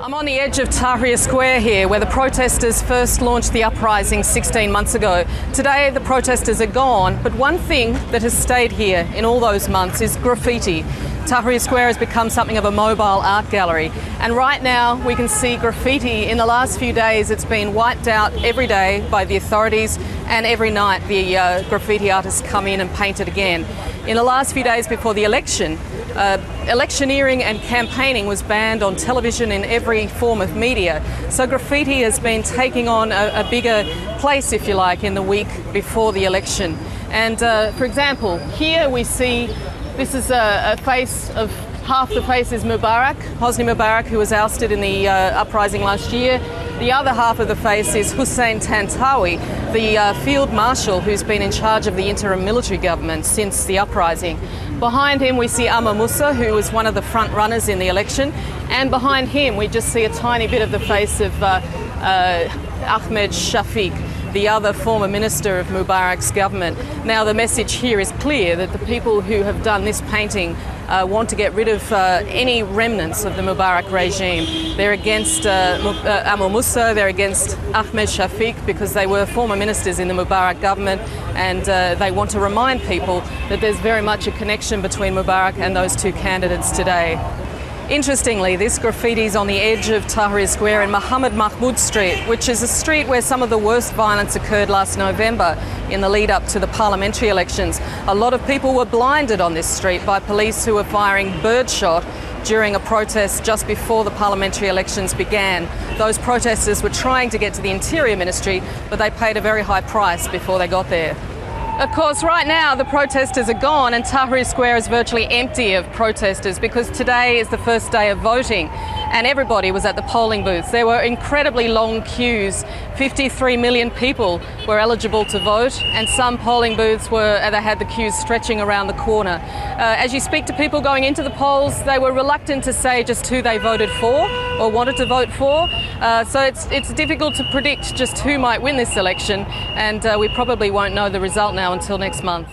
I'm on the edge of Tahrir Square here, where the protesters first launched the uprising 16 months ago. Today, the protesters are gone, but one thing that has stayed here in all those months is graffiti. Tahrir Square has become something of a mobile art gallery, and right now we can see graffiti. In the last few days, it's been wiped out every day by the authorities, and every night the graffiti artists come in and paint it again. In the last few days before the election, electioneering and campaigning was banned on television in every form of media. So graffiti has been taking on a bigger place, if you like, in the week before the election. And for example, here we see this is a face of, half the face is Mubarak, Hosni Mubarak, who was ousted in the uprising last year. The other half of the face is Hussein Tantawi, the field marshal who's been in charge of the interim military government since the uprising. Behind him we see Amr Moussa, who was one of the front runners in the election, and behind him we just see a tiny bit of the face of Ahmed Shafiq, the other former minister of Mubarak's government. Now the message here is clear that the people who have done this painting want to get rid of any remnants of the Mubarak regime. They're against Amr Moussa, they're against Ahmed Shafiq because they were former ministers in the Mubarak government, and they want to remind people that there's very much a connection between Mubarak and those two candidates today. Interestingly, this graffiti is on the edge of Tahrir Square in Mohammed Mahmoud Street, which is a street where some of the worst violence occurred last November in the lead up to the parliamentary elections. A lot of people were blinded on this street by police who were firing birdshot during a protest just before the parliamentary elections began. Those protesters were trying to get to the Interior Ministry, but they paid a very high price before they got there. Of course, right now the protesters are gone and Tahrir Square is virtually empty of protesters because today is the first day of voting and everybody was at the polling booths. There were incredibly long queues. 53 million people were eligible to vote, and some polling booths they had the queues stretching around the corner. As you speak to people going into the polls, they were reluctant to say just who they voted for or wanted to vote for. So it's difficult to predict just who might win this election, and we probably won't know the result now until next month.